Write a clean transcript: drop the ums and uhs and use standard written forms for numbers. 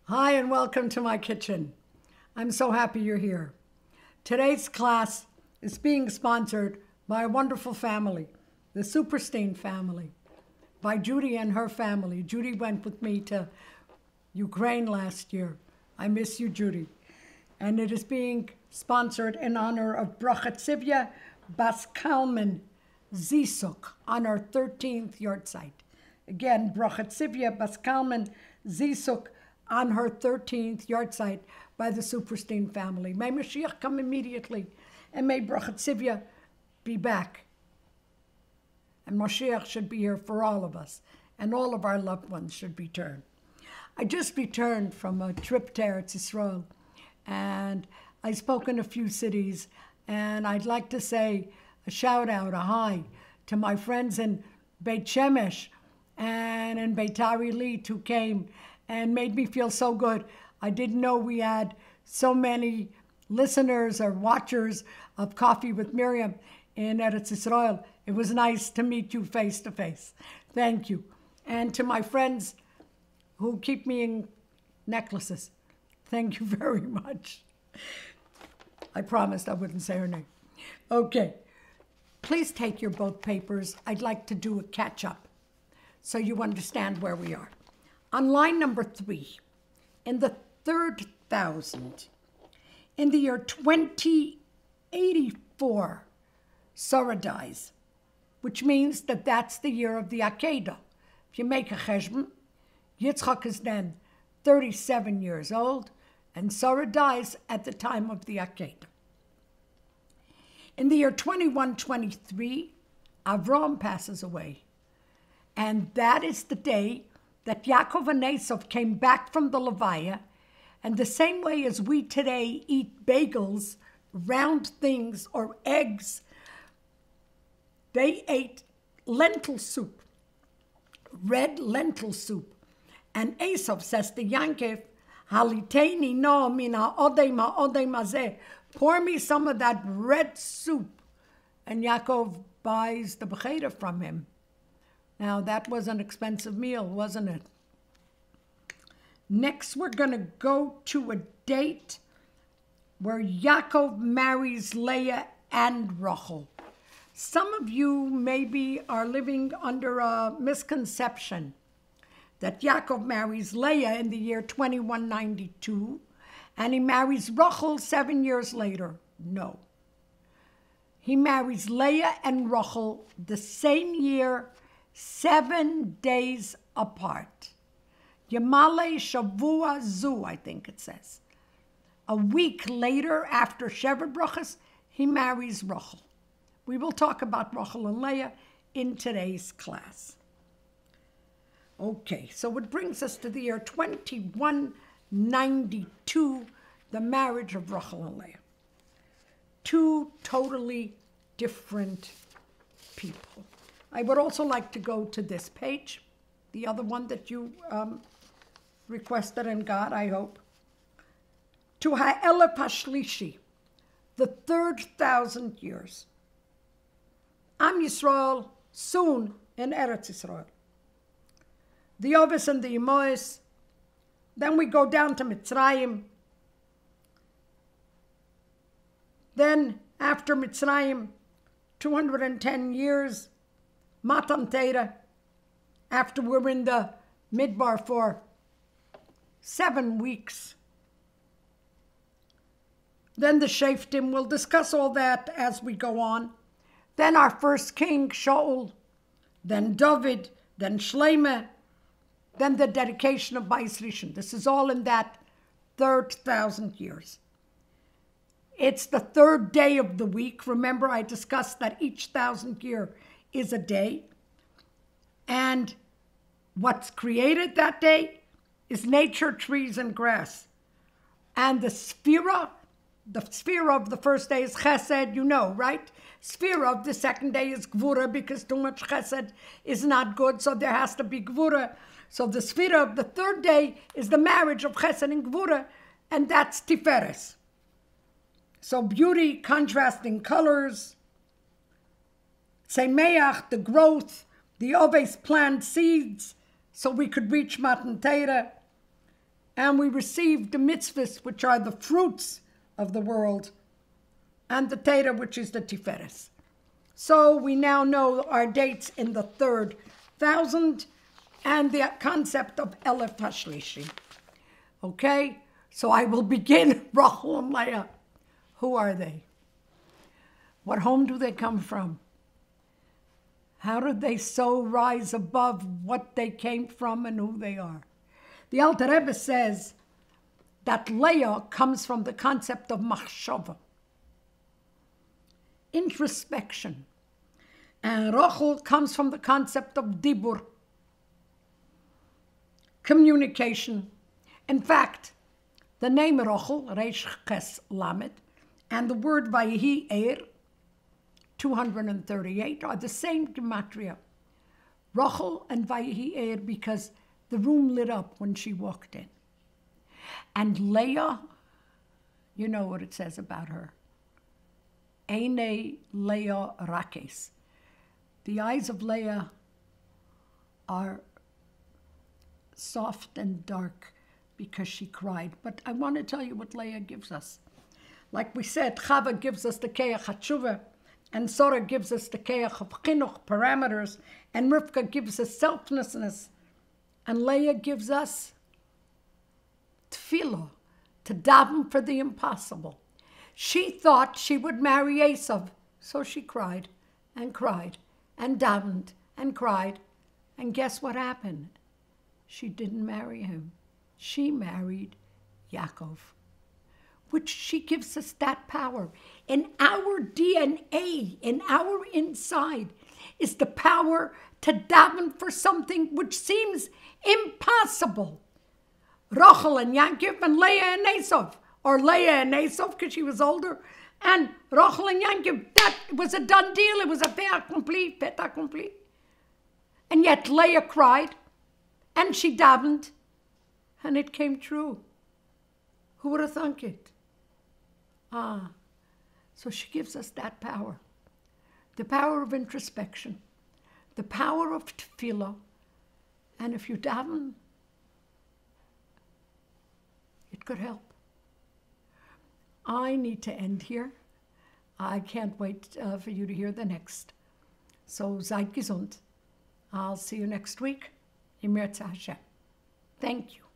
Hi and welcome to my kitchen. I'm so happy you're here. Today's class is being sponsored by a wonderful family, the Superstain family, by Judy and her family. Judy went with me to Ukraine last year. I miss you, Judy. And it is being sponsored in honor of Bracha Tzivia bas Kלמן Zisook on our 13th Yohrtzeit. Again, Bracha Tzivia bas Kלמן Zisook on her 13th Yohrtzeit by the Superstain family. May Mashiach come immediately, and may Bracha Tzivia be back. And Mashiach should be here for all of us, and all of our loved ones should return. I just returned from a trip to Eretz Yisrael, and I spoke in a few cities, and I'd like to say a shout out, a hi, to my friends in Beit Shemesh and in Beitar Illit who came and made me feel so good. I didn't know we had so many listeners or watchers of Coffee with Miriam in Eretz Yisrael. It was nice to meet you face to face. Thank you. And to my friends who keep me in necklaces, thank you very much. I promised I wouldn't say her name. Okay, please take your both papers. I'd like to do a catch-up so you understand where we are. On line number 3, in the third thousand, in the year 2084, Sarah dies, which means that that's the year of the Akedah. If you make a cheshbon, Yitzchak is then 37 years old, and Sarah dies at the time of the Akedah. In the year 2123, Avram passes away, and that is the day that Yaakov and Esav came back from the Levaya, and the same way as we today eat bagels, round things, or eggs, they ate lentil soup, red lentil soup. And Esav says to Yaakov, Haliteni no mina odei mazeh, pour me some of that red soup. And Yaakov buys the becheda from him. Now, that was an expensive meal, wasn't it? Next, we're going to go to a date where Yaakov marries Leah and Rachel. Some of you maybe are living under a misconception that Yaakov marries Leah in the year 2192, and he marries Rachel 7 years later. No. He marries Leah and Rachel the same year, 7 days apart. Yamale Shavua Zu, I think it says. A week later, after Shevet Brachas, he marries Rachel. We will talk about Rachel and Leah in today's class. Okay, so it brings us to the year 2192, the marriage of Rachel and Leah. Two totally different people. I would also like to go to this page, the other one that you requested and got, I hope. To Ha'elef HaShlishi, the third 1,000 years. Am Yisrael, soon in Eretz Yisrael. The Ovis and the Imois. Then we go down to Mitzrayim. Then, after Mitzrayim, 210 years, Matan Torah, after we're in the Midbar for 7 weeks. Then the Shaftim, we'll discuss all that as we go on. Then our first king, Shaul, then David, then Shlomo, then the dedication of Bais Rishon. This is all in that third 1,000 years. It's the third day of the week. Remember, I discussed that each 1,000 year is a day. And what's created that day is nature, trees, and grass. And the sphera of the first day is chesed, you know, right? Sphera of the second day is gvura, because too much chesed is not good, so there has to be gvura. So the sphera of the third day is the marriage of chesed and gvura, and that's tiferes. So beauty, contrasting colors, Semeach, the growth, the Oves plant seeds, so we could reach Matan Torah. and we received the mitzvahs, which are the fruits of the world, and the Torah, which is the Tiferes. So we now know our dates in the 3rd thousand and the concept of Elef Hashlishi. Okay, so I will begin. Rachel and Leah. Who are they? What home do they come from? How did they so rise above what they came from and who they are? The Alter Rebbe says that Leah comes from the concept of machshava, introspection. And Rachel comes from the concept of dibur, communication. In fact, the name Rachel, Reish Ches Lamed, and the word Vayihi Er, 238, are the same gematria. Rachel and Vayihi Er, because the room lit up when she walked in. And Leah, you know what it says about her. Eine Leah Rakes. The eyes of Leah are soft and dark because she cried. But I want to tell you what Leah gives us. Like we said, Chava gives us the Keach HaTshuva, and Sora gives us the Keach of Chinuch, parameters, and Rivka gives us selflessness, and Leah gives us tefillah, to daven for the impossible. She thought she would marry Esav, so she cried and cried and davened and cried, and guess what happened? She didn't marry him. She married Yaakov, which she gives us that power. In our DNA, in our inside, is the power to daven for something which seems impossible. Rachel and Yaakov and Leah and Esav, or Leah and Esav because she was older, and Rachel and Yaakov, that was a done deal. It was a fait accompli. And yet Leah cried, and she davened, and it came true. Who would have thunk it? So she gives us that power. The power of introspection, the power of tefillah, and if you daven, it could help. I need to end here. I can't wait for you to hear the next. So seid gesund. I'll see you next week. Im Yohrtzeit Hashem. Thank you.